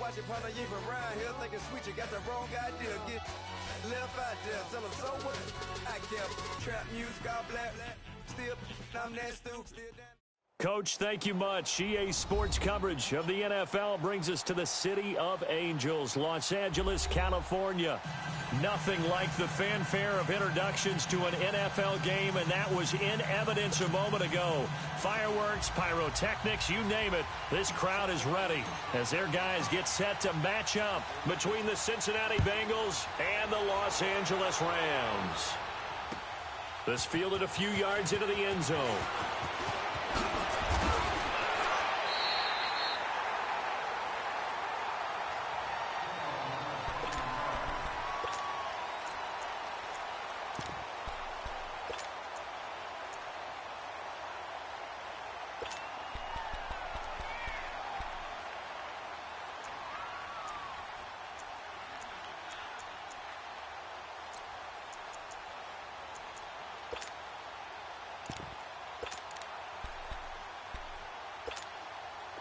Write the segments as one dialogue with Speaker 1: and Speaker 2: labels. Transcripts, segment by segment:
Speaker 1: Watch your partner, you from around here thinking sweet, you got the wrong idea. Get left out there, tell them so what? I kept trap music, all black, still, I'm that stupid.
Speaker 2: Coach, thank you much. EA Sports coverage of the NFL brings us to the City of Angels, Los Angeles, California. Nothing like the fanfare of introductions to an NFL game, and that was in evidence a moment ago. Fireworks, pyrotechnics, you name it. This crowd is ready as their guys get set to match up between the Cincinnati Bengals and the Los Angeles Rams. This fielded a few yards into the end zone.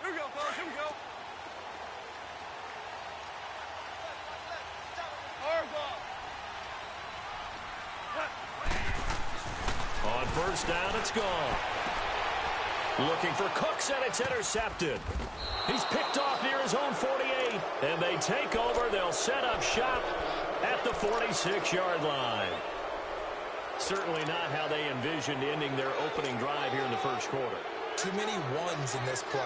Speaker 3: Here we go.
Speaker 2: On first down, it's gone. Looking for Cooks, and it's intercepted. He's picked off near his own 48, and they take over. They'll set up shop at the 46-yard line. Certainly not how they envisioned ending their opening drive here in the first quarter.
Speaker 4: Too many ones in this play.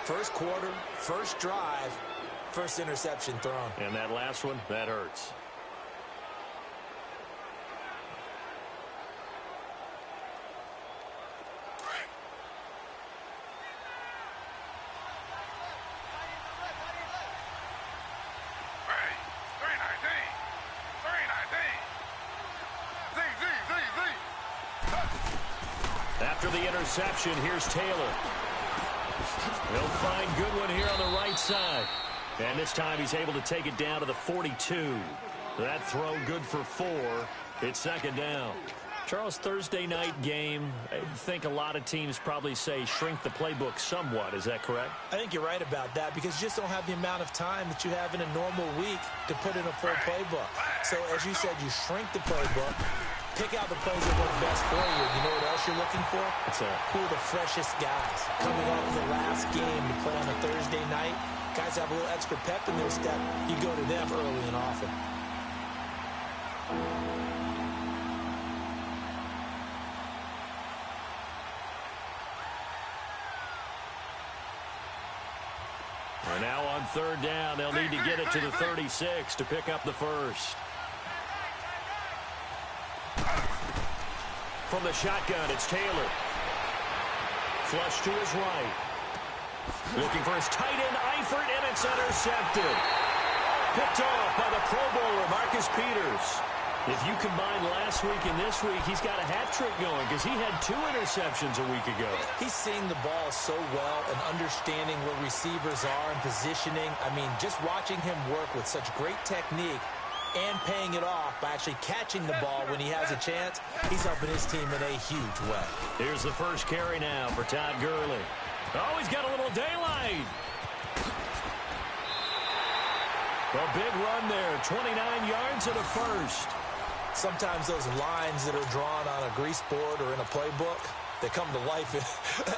Speaker 4: First quarter, first drive, first interception thrown.
Speaker 2: And that last one, that hurts.
Speaker 3: After the interception, here's Taylor. He'll find Goodwin here on the right side. And this time he's able to take it down to the 42. That throw good for 4. It's second down.
Speaker 2: Charles, Thursday night game, I think a lot of teams probably say shrink the playbook somewhat. Is that correct?
Speaker 4: I think you're right about that because you just don't have the amount of time that you have in a normal week to put in a full playbook. So, as you said, you shrink the playbook, pick out the plays that work best for you. You know what else you're looking for? Who are the freshest guys coming off the last game to play on a Thursday night? Guys have a little extra pep in their step. You go to them early and often.
Speaker 3: And now on third down, they'll need to get it to the 36 to pick up the first. From the shotgun, it's Taylor. Flush to his right. Looking for his tight end, Eifert, and it's intercepted. Picked off by the Pro Bowler, Marcus Peters. If you combine last week and this week, he's got a hat trick going because he had 2 interceptions a week ago.
Speaker 4: He's seeing the ball so well and understanding where receivers are and positioning. I mean, just watching him work with such great technique and paying it off by actually catching the ball when he has a chance, he's helping his team in a huge way.
Speaker 3: Here's the first carry now for Todd Gurley. Oh, he's got a little daylight. A big run there, 29 yards and a first.
Speaker 4: Sometimes those lines that are drawn on a grease board or in a playbook, they come to life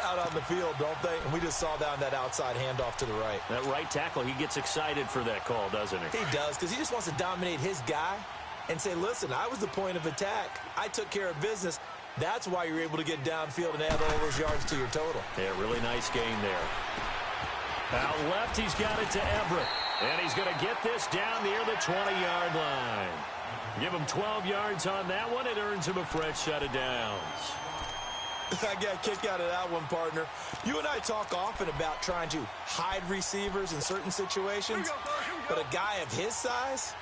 Speaker 4: out on the field, don't they? And we just saw down that outside handoff to the right.
Speaker 3: That right tackle, he gets excited for that call, doesn't he?
Speaker 4: He does, because he just wants to dominate his guy and say, listen, I was the point of attack. I took care of business. That's why you're able to get downfield and add all those yards to your total.
Speaker 3: Yeah, really nice game there. Out left, he's got it to Everett. And he's going to get this down near the 20-yard line. Give him 12 yards on that one. It earns him a fresh set of downs.
Speaker 4: I got a kick out of that one, partner. You and I talk often about trying to hide receivers in certain situations, but a guy of his size,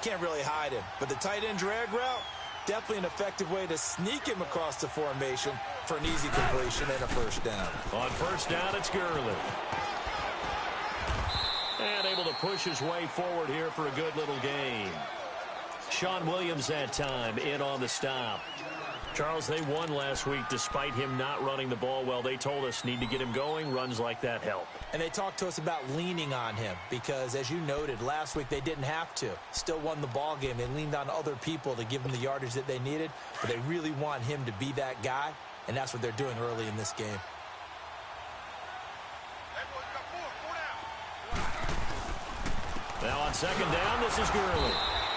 Speaker 4: can't really hide him. But the tight end drag route, definitely an effective way to sneak him across the formation for an easy completion and a first down.
Speaker 3: On first down, it's Gurley. And able to push his way forward here for a good little game. Sean Williams that time in on the stop.
Speaker 2: Charles, they won last week despite him not running the ball well. They told us need to get him going. Runs like that help.
Speaker 4: And they talked to us about leaning on him because, as you noted, last week they didn't have to. Still won the ball game. They leaned on other people to give them the yardage that they needed, but they really want him to be that guy, and that's what they're doing early in this game.
Speaker 2: Now on second down, this is Gurley.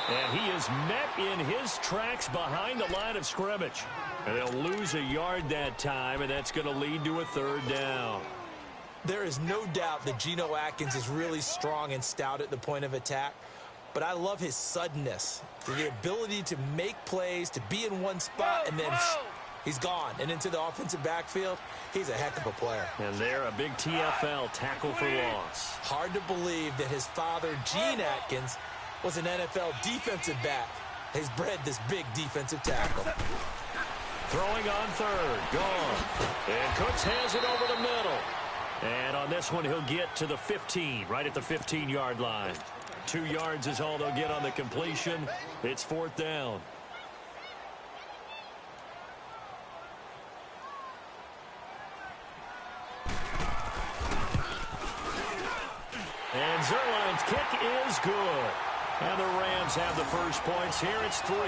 Speaker 2: And he is met in his tracks behind the line of scrimmage. And they'll lose a yard that time, and that's going to lead to a third down.
Speaker 4: There is no doubt that Geno Atkins is really strong and stout at the point of attack, but I love his suddenness, the ability to make plays, to be in one spot, and then he's gone. And into the offensive backfield, he's a heck of a player.
Speaker 2: And there, a big TFL, tackle for loss.
Speaker 4: Hard to believe that his father, Gene Atkins, was an NFL defensive back. He's bred this big defensive tackle.
Speaker 2: Throwing on third, gone. And Cooks has it over the middle. And on this one, he'll get to the 15, right at the 15-yard line. 2 yards is all they'll get on the completion. It's fourth down. And Zerline's kick is good. And the Rams have the first points here. It's 3-0.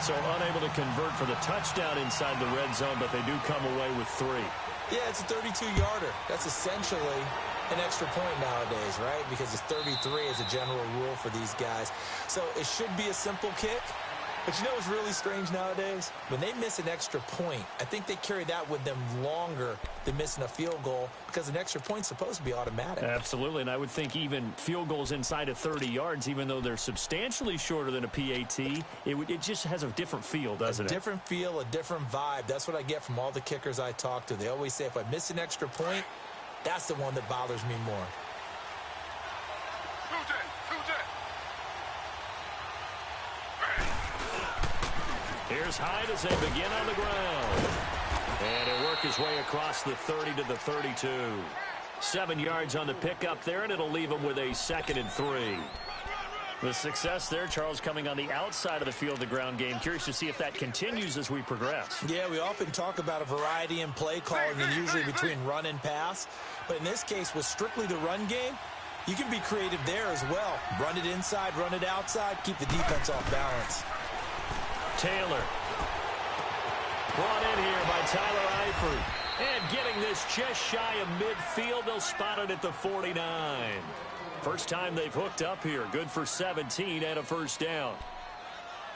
Speaker 2: So unable to convert for the touchdown inside the red zone, but they do come away with 3.
Speaker 4: Yeah, it's a 32-yarder. That's essentially an extra point nowadays, right? Because it's 33 as a general rule for these guys. So it should be a simple kick. But you know what's really strange nowadays? When they miss an extra point, I think they carry that with them longer than missing a field goal because an extra point's supposed to be automatic.
Speaker 2: Absolutely, and I would think even field goals inside of 30 yards, even though they're substantially shorter than a PAT, it just has a different feel, doesn't it?
Speaker 4: A different feel, a different vibe. That's what I get from all the kickers I talk to. They always say if I miss an extra point, that's the one that bothers me more.
Speaker 2: Here's Hyde as they begin on the ground. And he'll work his way across the 30 to the 32. 7 yards on the pickup there, and it'll leave him with a 2nd and 3. The success there, Charles, coming on the outside of the field, the ground game. Curious to see if that continues as we progress.
Speaker 4: Yeah, we often talk about a variety in play calling and usually between run and pass. But in this case, with strictly the run game, you can be creative there as well. Run it inside, run it outside, keep the defense off balance.
Speaker 2: Taylor. Brought in here by Tyler Eifert. And getting this just shy of midfield. They'll spot it at the 49. First time they've hooked up here. Good for 17 and a first down.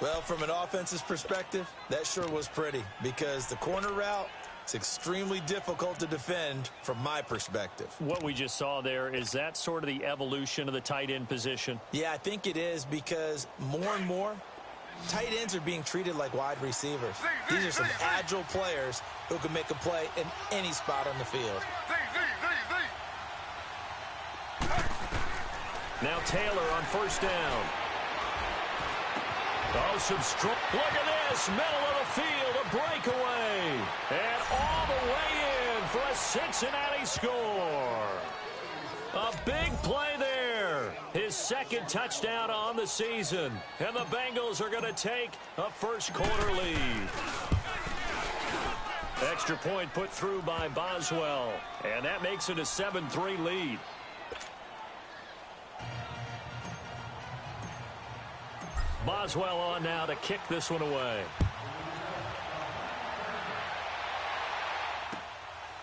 Speaker 4: Well, from an offensive perspective, that sure was pretty because the corner route, it's extremely difficult to defend from my perspective.
Speaker 2: What we just saw there, is that sort of the evolution of the tight end position?
Speaker 4: Yeah, I think it is because more and more, tight ends are being treated like wide receivers. These are some agile players who can make a play in any spot on the field.
Speaker 2: Now Taylor on first down. Oh, some strong. Look at this. Middle of the field, a breakaway. And all the way in for a Cincinnati score. A big play there. His 2nd touchdown on the season. And the Bengals are going to take a first quarter lead. Extra point put through by Boswell. And that makes it a 7-3 lead. Boswell on now to kick this one away.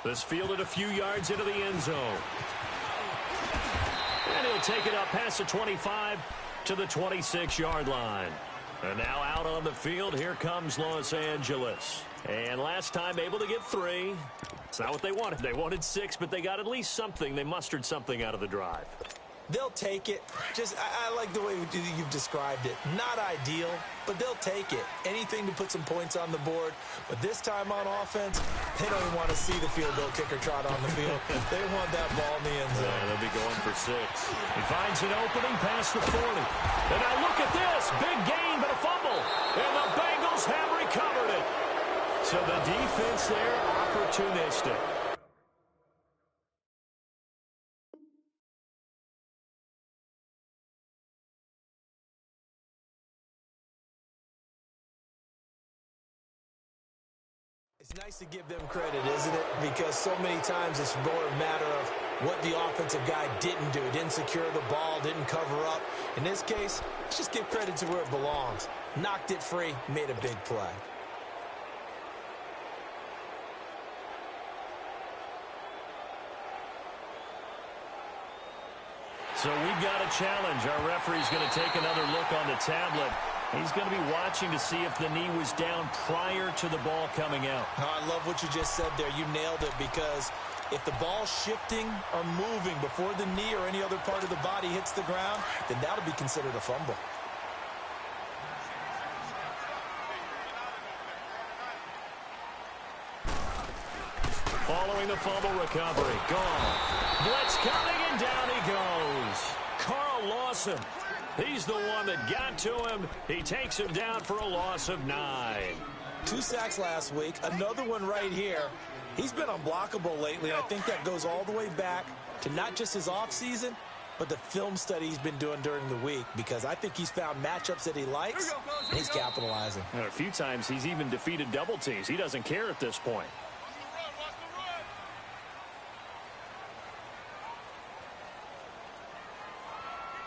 Speaker 2: This fielded a few yards into the end zone. And he'll take it up past the 25 to the 26-yard line. And now out on the field, here comes Los Angeles. And last time able to get 3. It's not what they wanted. They wanted 6, but they got at least something. They mustered something out of the drive.
Speaker 4: They'll take it. I like the way you've described it. Not ideal, but they'll take it. Anything to put some points on the board. But this time on offense, they don't even want to see the field goal kicker trot on the field. They want that ball in the end zone.
Speaker 2: Yeah, they'll be going for 6. He finds an opening past the 40. And now look at this. Big gain, but a fumble. And the Bengals have recovered it. So the defense there, opportunistic.
Speaker 4: It's nice to give them credit, isn't it? Because so many times it's more a matter of what the offensive guy didn't do. Didn't secure the ball, didn't cover up. In this case, let's just give credit to where it belongs. Knocked it free, made a big play.
Speaker 2: So we've got a challenge. Our referee's going to take another look on the tablet. He's going to be watching to see if the knee was down prior to the ball coming out.
Speaker 4: Oh, I love what you just said there. You nailed it, because if the ball's shifting or moving before the knee or any other part of the body hits the ground, then that'll be considered a fumble.
Speaker 2: Following the fumble recovery. Gone. Blitz coming, and down he goes. Carl Lawson. He's the one that got to him. He takes him down for a loss of 9.
Speaker 4: 2 sacks last week. Another one right here. He's been unblockable lately, and I think that goes all the way back to not just his offseason, but the film study he's been doing during the week, because I think he's found matchups that he likes, and he's capitalizing.
Speaker 2: And a few times he's even defeated double teams. He doesn't care at this point.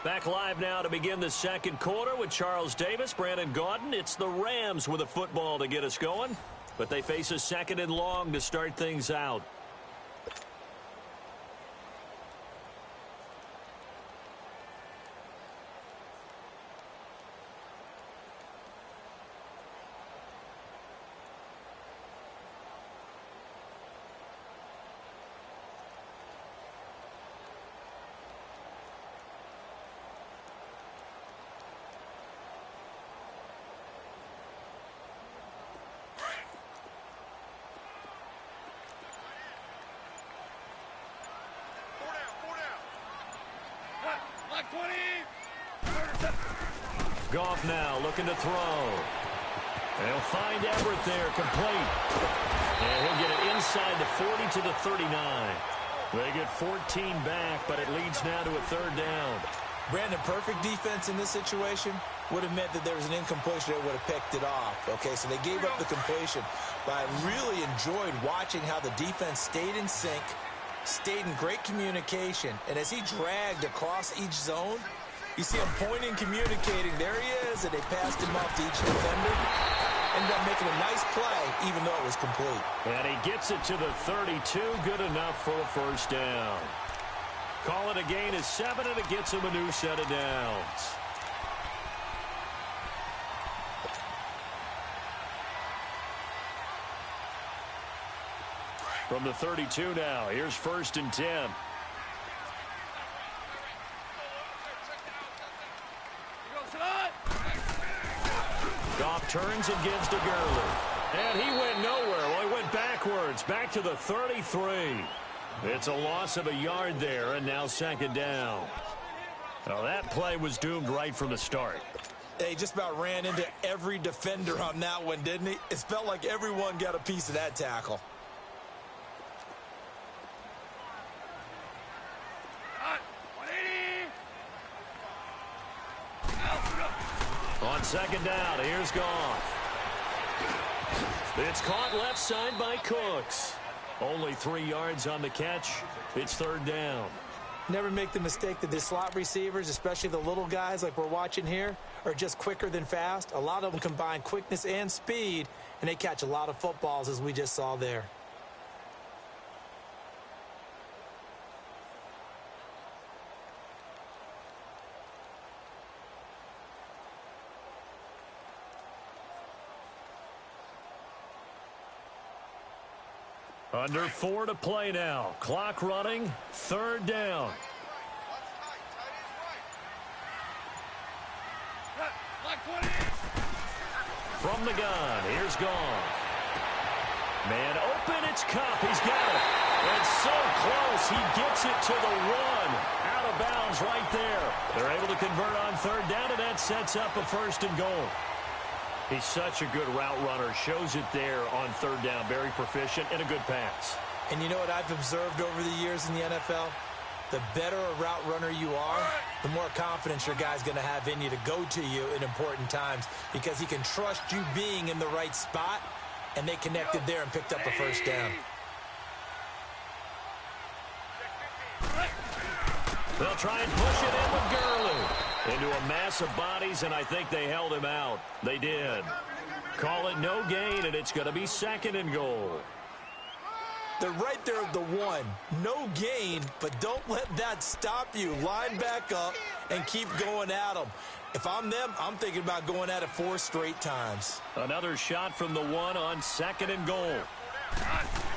Speaker 2: Back live now to begin the second quarter with Charles Davis, Brandon Gaudin. It's the Rams with a football to get us going, but they face a 2nd and long to start things out. Goff now looking to throw. They'll find Everett there, complete. And he'll get it inside the 40 to the 39. They get 14 back, but it leads now to a 3rd down.
Speaker 4: Brandon, perfect defense in this situation would have meant that there was an incompletion. They would have picked it off. Okay, so they gave up the completion. But I really enjoyed watching how the defense stayed in sync, stayed in great communication, and as he dragged across each zone, you see him pointing, communicating. There he is, and they passed him off to each defender. Ended up making a nice play, even though it was complete.
Speaker 2: And he gets it to the 32. Good enough for a 1st down. Call it a gain of 7, and it gets him a new set of downs. From the 32 now, here's 1st and 10. Goff turns and gives to Gurley. And he went nowhere. Well, he went backwards, back to the 33. It's a loss of a yard there, and now 2nd down. Well, that play was doomed right from the start.
Speaker 4: He just about ran into every defender on that one, didn't he? It felt like everyone got a piece of that tackle.
Speaker 2: On 2nd down, here's Goff. It's caught left side by Cooks. Only 3 yards on the catch. It's 3rd down.
Speaker 4: Never make the mistake that the slot receivers, especially the little guys like we're watching here, are just quicker than fast. A lot of them combine quickness and speed, and they catch a lot of footballs, as we just saw there.
Speaker 2: Under 4 to play now. Clock running. 3rd down. From the gun, here's Goff. Man open, it's Cup. He's got it. And so close, he gets it to the 1. Out of bounds right there. They're able to convert on 3rd down, and that sets up a 1st and goal. He's such a good route runner. Shows it there on 3rd down. Very proficient and a good pass.
Speaker 4: And you know what I've observed over the years in the NFL? The better a route runner you are, the more confidence your guy's going to have in you to go to you in important times, because he can trust you being in the right spot and they connected there and picked up a first down.
Speaker 2: They'll try and push it in with Gurley. Into a mass of bodies, and I think they held him out. They did. Call it no gain, and it's going to be 2nd and goal.
Speaker 4: They're right there at the 1. No gain, but don't let that stop you. Line back up and keep going at them. If I'm them, I'm thinking about going at it 4 straight times.
Speaker 2: Another shot from the 1 on 2nd and goal.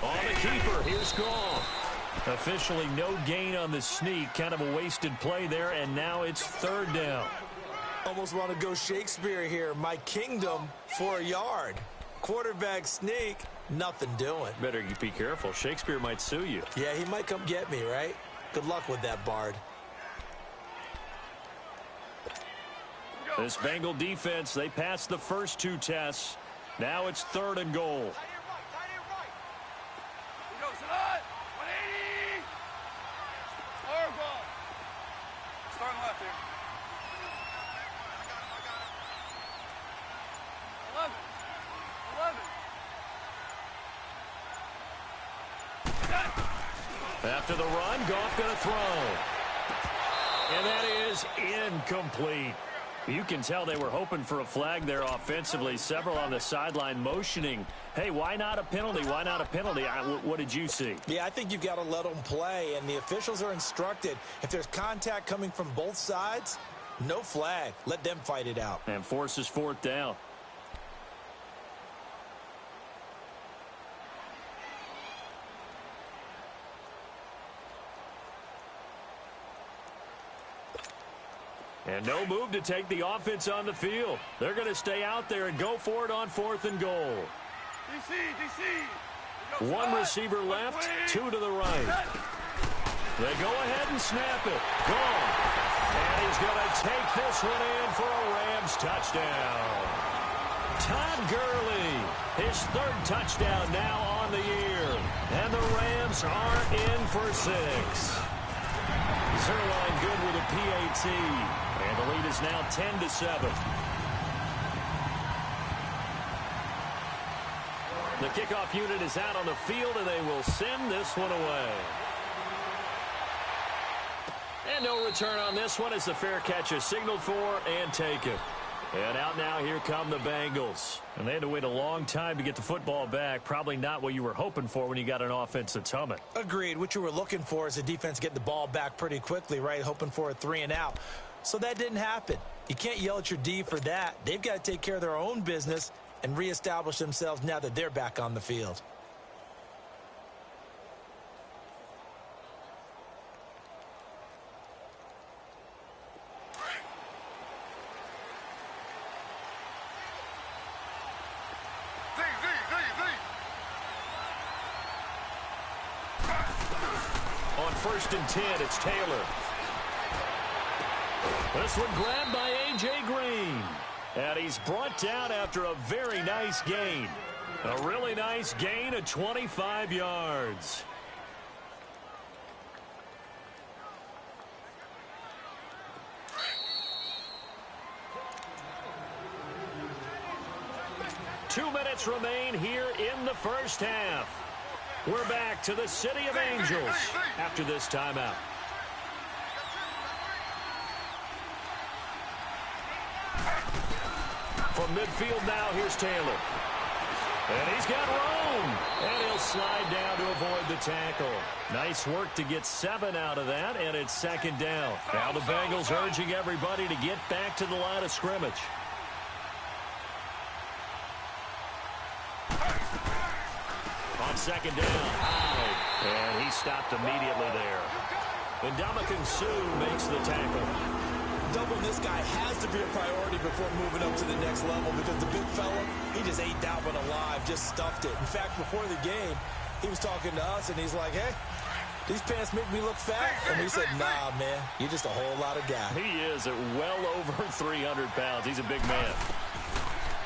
Speaker 2: On the keeper, here's Goff. Officially no gain on the sneak. Kind of a wasted play there, and now it's 3rd down.
Speaker 4: Almost want to go Shakespeare here. My kingdom for a yard. Quarterback sneak, nothing doing.
Speaker 2: Better be careful. Shakespeare might sue you.
Speaker 4: Yeah, he might come get me, right? Good luck with that, Bard.
Speaker 2: This Bengal defense, they passed the first 2 tests. Now it's 3rd and goal. After the run, Goff going to throw. And that is incomplete. You can tell they were hoping for a flag there offensively. Several on the sideline motioning, hey, why not a penalty? Why not a penalty? What did you see?
Speaker 4: Yeah, I think you've got to let them play, and the officials are instructed. If there's contact coming from both sides, no flag. Let them fight it out.
Speaker 2: And forces 4th down. And no move to take the offense on the field. They're going to stay out there and go for it on 4th and goal. DC. 1 receiver left, 2 to the right. They go ahead and snap it. Gone. And he's going to take this one in for a Rams touchdown. Todd Gurley, his 3rd touchdown now on the year. And the Rams are in for 6. Zerline good with a PAT. And the lead is now 10-7. The kickoff unit is out on the field, and they will send this one away. And no return on this one as the fair catch is signaled for and taken. And out now, here come the Bengals. And they had to wait a long time to get the football back. Probably not what you were hoping for when you got an offense that's humming.
Speaker 4: Agreed. What you were looking for is the defense getting the ball back pretty quickly, right? Hoping for a 3 and out. So that didn't happen. You can't yell at your D for that. They've got to take care of their own business and reestablish themselves now that they're back on the field.
Speaker 2: On 1st and 10, it's Taylor. This one grabbed by A.J. Green. And he's brought down after a very nice gain. A really nice gain of 25 yards. Two minutes remain here in the first half. We're back to the City of Angels after this timeout. From midfield now, here's Taylor. And he's got room. And he'll slide down to avoid the tackle. Nice work to get 7 out of that, and it's 2nd down. Now the Bengals urging everybody to get back to the line of scrimmage. On 2nd down, high. And he stopped immediately there. And Ndamukong Suh makes the tackle.
Speaker 4: Doubling this guy has to be a priority before moving up to the next level because the big fella, he just ate that one alive, just stuffed it. In fact, before the game, he was talking to us, and he's like, hey, these pants make me look fat. And we said, nah, man, you're just a whole lot of guy.
Speaker 2: He is at well over 300 pounds. He's a big man.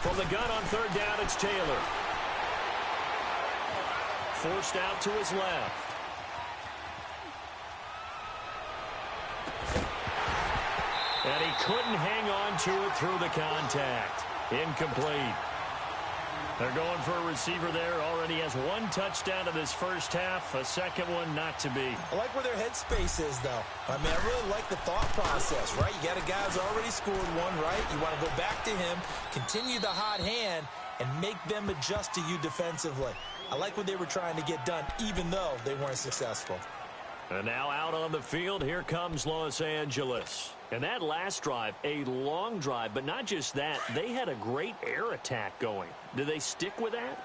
Speaker 2: From the gun on 3rd down, it's Taylor. Forced out to his left. And he couldn't hang on to it through the contact. Incomplete. They're going for a receiver there. Already has one touchdown in this first half. A second one not to be.
Speaker 4: I like where their headspace is, though. I mean, I really like the thought process, right? You got a guy who's already scored one, right? You want to go back to him, continue the hot hand, and make them adjust to you defensively. I like what they were trying to get done, even though they weren't successful.
Speaker 2: And now out on the field, here comes Los Angeles. And that last drive, a long drive, but not just that. They had a great air attack going. Do they stick with that?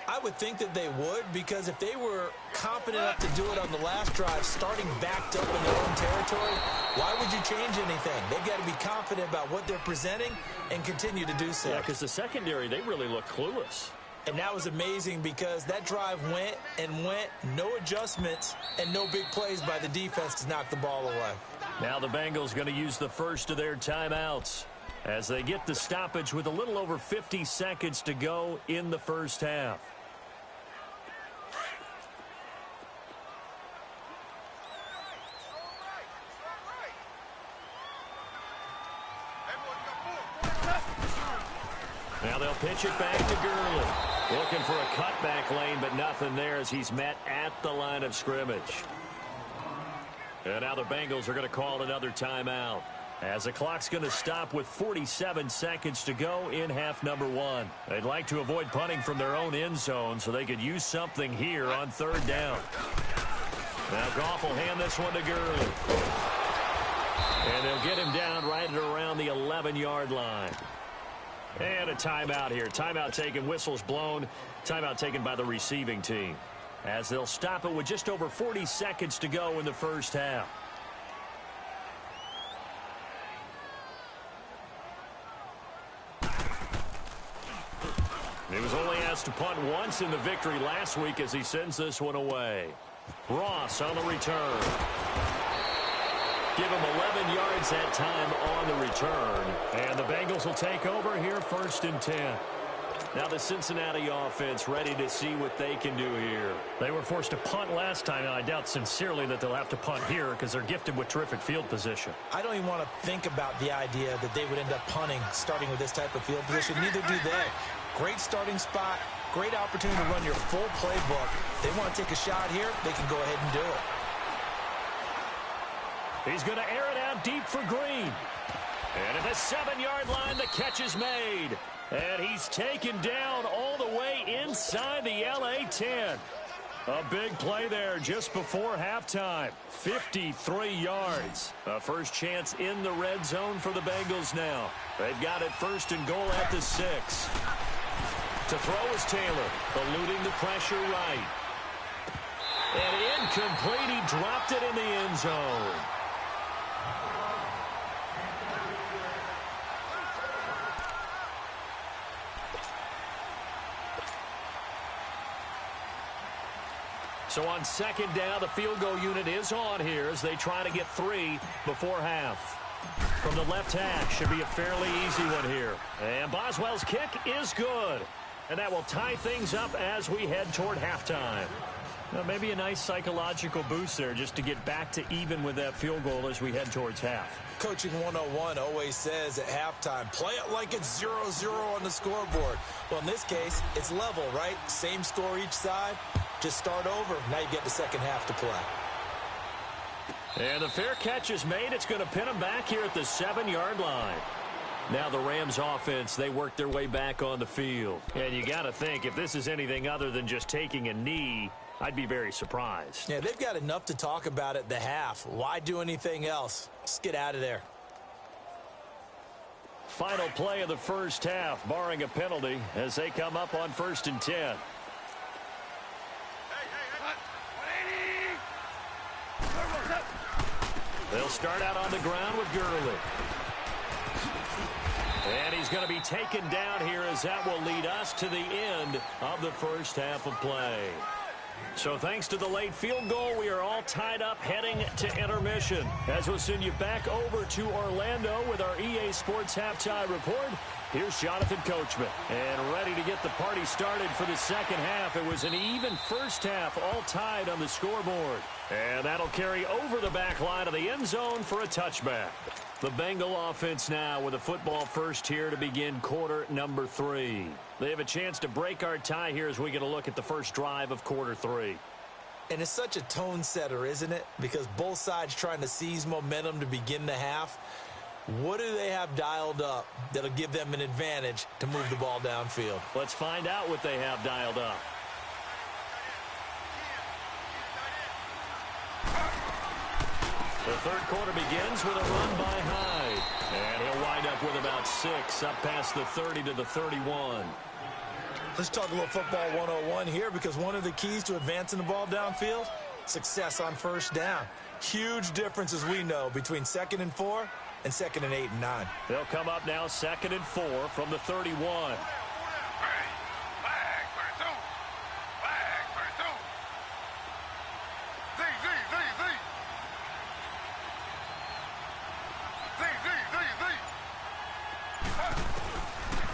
Speaker 4: I would think that they would, because if they were confident enough to do it on the last drive, starting backed up in their own territory, why would you change anything? They've got to be confident about what they're presenting and continue to do so.
Speaker 2: Yeah, because the secondary, they really look clueless.
Speaker 4: And that was amazing because that drive went and went, no adjustments, and no big plays by the defense to knock the ball away.
Speaker 2: Now the Bengals going to use the first of their timeouts as they get the stoppage with a little over 50 seconds to go in the first half. Now they'll pitch it back to Gurley. Looking for a cutback lane, but nothing there as he's met at the line of scrimmage. And now the Bengals are going to call another timeout as the clock's going to stop with 47 seconds to go in half number one. They'd like to avoid punting from their own end zone so they could use something here on third down. Now Goff will hand this one to Gurley. And they'll get him down right at around the 11-yard line. And a timeout here. Timeout taken, whistles blown. Timeout taken by the receiving team, as they'll stop it with just over 40 seconds to go in the first half. He was only asked to punt once in the victory last week as he sends this one away. Ross on the return. Give him 11 yards that time on the return. And the Bengals will take over here, 1st and 10. Now the Cincinnati offense ready to see what they can do here. They were forced to punt last time, and I doubt sincerely that they'll have to punt here because they're gifted with terrific field position.
Speaker 4: I don't even want to think about the idea that they would end up punting starting with this type of field position. Neither do they. Great starting spot, great opportunity to run your full playbook. They want to take a shot here, they can go ahead and do it.
Speaker 2: He's going to air it out deep for Green. And at the 7-yard line, the catch is made. And he's taken down all the way inside the LA 10. A big play there just before halftime. 53 yards. A first chance in the red zone for the Bengals now. They've got it 1st and goal at the 6. To throw is Taylor, eluding the pressure right. And incomplete. He dropped it in the end zone. So on 2nd down, the field goal unit is on here as they try to get 3 before half. From the left hash, should be a fairly easy one here. And Boswell's kick is good. And that will tie things up as we head toward halftime. Now, maybe a nice psychological boost there just to get back to even with that field goal as we head towards half.
Speaker 4: Coaching 101 always says at halftime, play it like it's 0-0 on the scoreboard. Well, in this case, it's level, right? Same score each side. Just start over. Now you get the second half to play.
Speaker 2: And the fair catch is made. It's going to pin them back here at the 7-yard line. Now the Rams offense, they work their way back on the field. And you got to think, if this is anything other than just taking a knee, I'd be very surprised.
Speaker 4: Yeah, they've got enough to talk about at the half. Why do anything else? Just get out of there.
Speaker 2: Final play of the first half, barring a penalty, as they come up on 1st and 10. They'll start out on the ground with Gurley. And he's going to be taken down here as that will lead us to the end of the first half of play. So thanks to the late field goal, we are all tied up heading to intermission. As we'll send you back over to Orlando with our EA Sports Halftime Report, here's Jonathan Coachman. And ready to get the party started for the second half. It was an even first half, all tied on the scoreboard. And that'll carry over the back line of the end zone for a touchback. The Bengal offense now with a football first here to begin quarter number 3. They have a chance to break our tie here as we get a look at the first drive of quarter 3.
Speaker 4: And it's such a tone setter, isn't it? Because both sides trying to seize momentum to begin the half. What do they have dialed up that'll give them an advantage to move the ball downfield?
Speaker 2: Let's find out what they have dialed up. The third quarter begins with a run by Hyde. And he'll wind up with about 6, up past the 30 to the 31.
Speaker 4: Let's talk a little football 101 here, because one of the keys to advancing the ball downfield, success on first down. Huge difference, as we know, between 2nd and 4 and 2nd and 8 and 9.
Speaker 2: They'll come up now 2nd and 4 from the 31.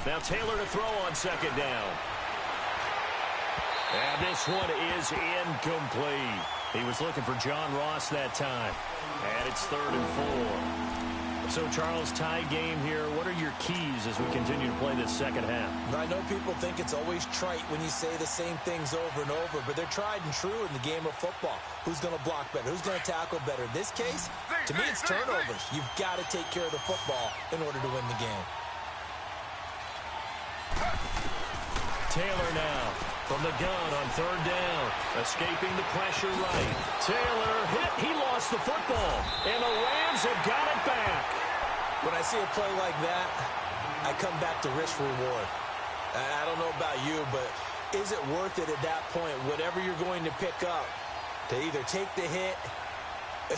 Speaker 2: Now Taylor to throw on 2nd down. And this one is incomplete. He was looking for John Ross that time. And it's 3rd and 4. So, Charles, tie game here. What are your keys as we continue to play this second half?
Speaker 4: I know people think it's always trite when you say the same things over and over, but they're tried and true in the game of football. Who's going to block better? Who's going to tackle better? In this case, to me, it's turnovers. You've got to take care of the football in order to win the game.
Speaker 2: Taylor now from the gun on 3rd down. Escaping the pressure right. Taylor hit. He lost the football. And the Rams have got it back.
Speaker 4: When I see a play like that, I come back to risk reward. I don't know about you, but is it worth it at that point, whatever you're going to pick up, to either take the hit,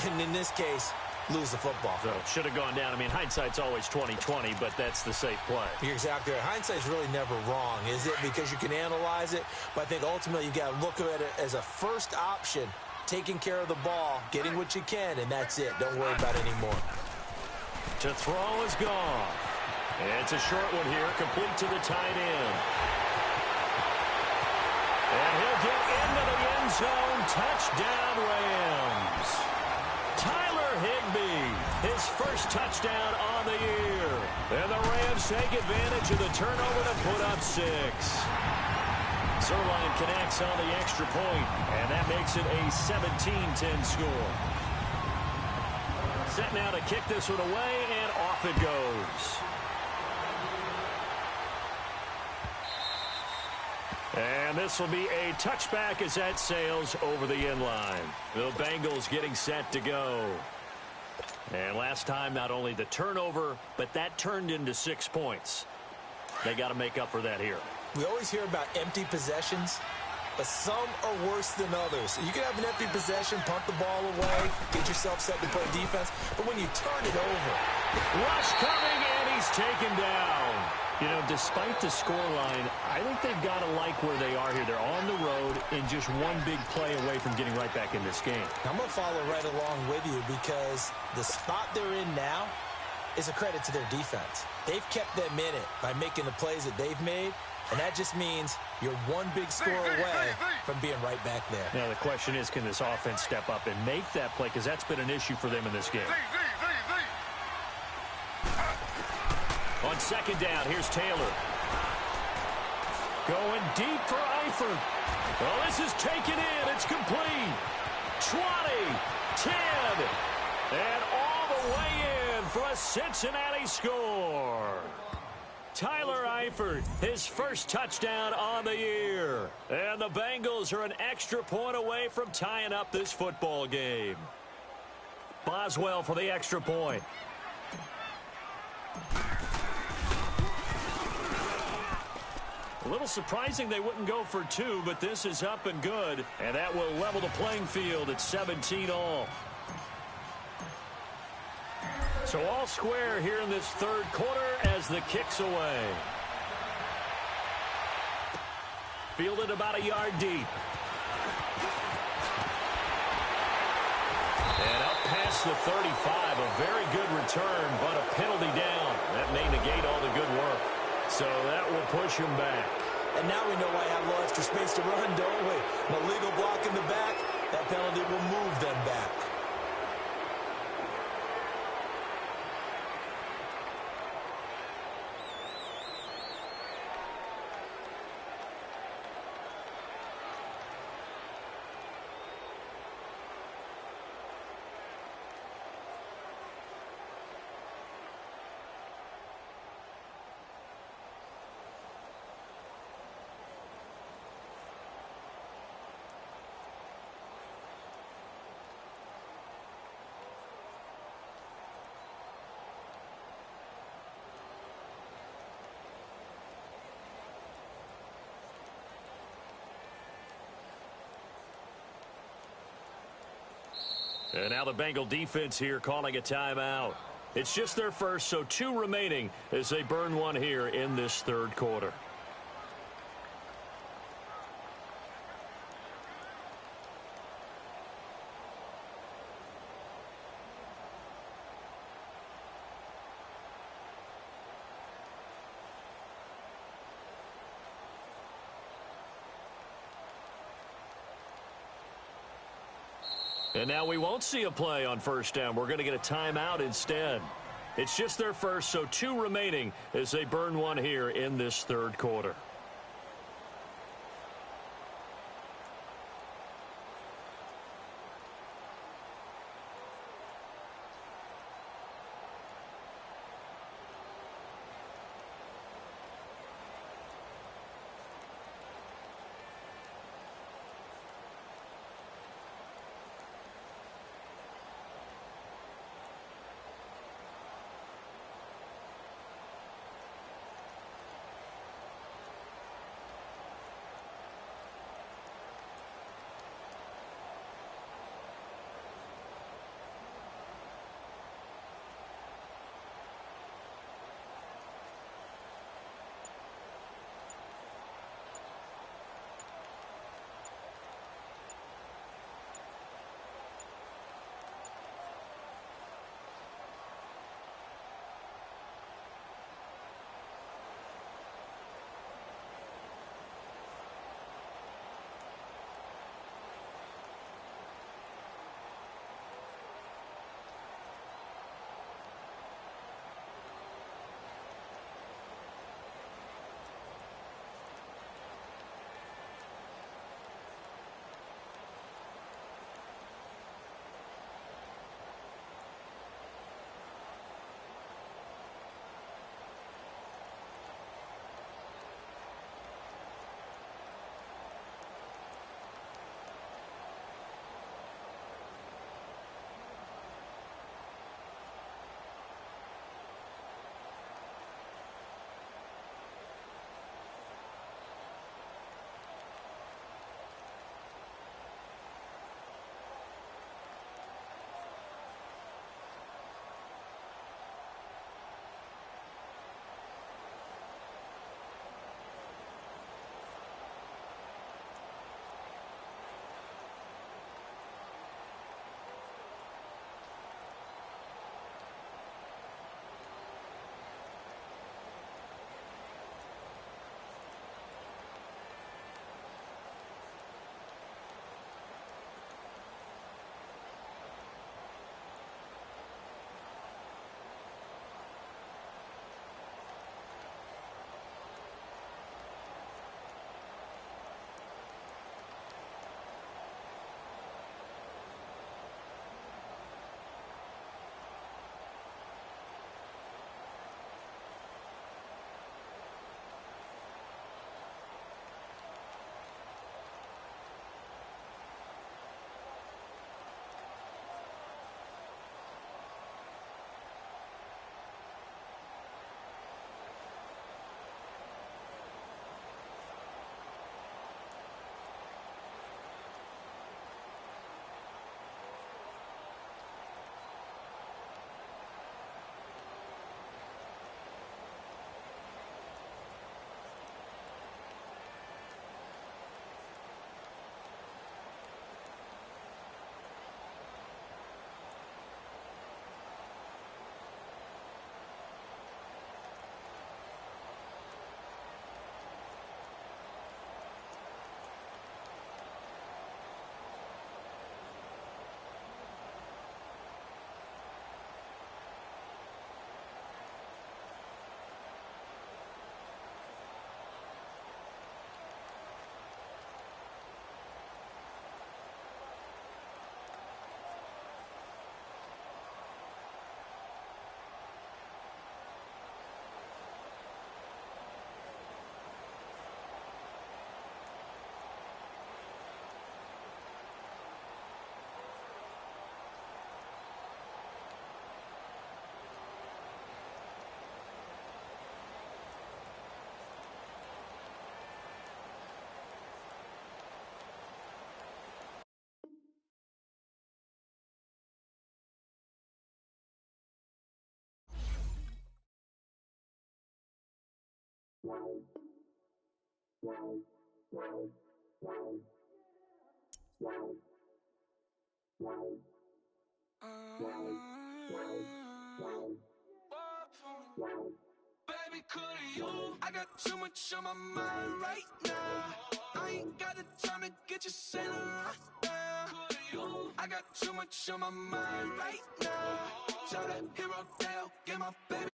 Speaker 4: and in this case, lose the football?
Speaker 2: So should have gone down. I mean, hindsight's always 20/20, but that's the safe play.
Speaker 4: You're exactly right. Hindsight's really never wrong, is it? Because you can analyze it, but I think ultimately you got to look at it as a first option, taking care of the ball, getting what you can, and that's it. Don't worry about it anymore.
Speaker 2: To throw is gone. It's a short one here, complete to the tight end. And he'll get into the end zone. Touchdown, Rams. Tyler Higbee, his first touchdown on the year. And the Rams take advantage of the turnover to put up 6. Zerline connects on the extra point, and that makes it a 17-10 score. Set now to kick this one away, and off it goes. And this will be a touchback as that sails over the end line. The Bengals getting set to go. And last time, not only the turnover, but that turned into 6 points. They got to make up for that here.
Speaker 4: We always hear about empty possessions, but some are worse than others. You can have an empty possession, punt the ball away, get yourself set to play defense, but when you turn it over.
Speaker 2: Rush coming, and he's taken down. You know, despite the scoreline, I think they've got to like where they are here. They're on the road and just one big play away from getting right back in this game.
Speaker 4: I'm going to follow right along with you, because the spot they're in now is a credit to their defense. They've kept them in it by making the plays that they've made, and that just means you're one big score away from being right back there.
Speaker 2: Now, the question is, can this offense step up and make that play? Because that's been an issue for them in this game. On 2nd down, here's Taylor. Going deep for Eifert. Well, this is taken in. It's complete. 20, 10, and all the way in for a Cincinnati score. Tyler Eifert, his first touchdown on the year. And the Bengals are an extra point away from tying up this football game. Boswell for the extra point. A little surprising they wouldn't go for 2, but this is up and good. And that will level the playing field at 17-all. So all square here in this third quarter as the kick's away. Fielded about a yard deep. And up past the 35, a very good return, but a penalty down. That may negate all the good work. So that will push him back.
Speaker 4: And now we know why I have a little extra space to run, don't we? An illegal block in the back, that penalty will move them back.
Speaker 2: And now the Bengal defense here calling a timeout. It's just their first, so 2 remaining as they burn one here in this third quarter. And now we won't see a play on first down. We're going to get a timeout instead. It's just their first, so 2 remaining as they burn one here in this third quarter.
Speaker 1: Baby, could you? I got too much on my mind right now. I ain't got the time to get you sailing right now. Could you? I got too much on my mind right now. Tell that hero Dale, get my baby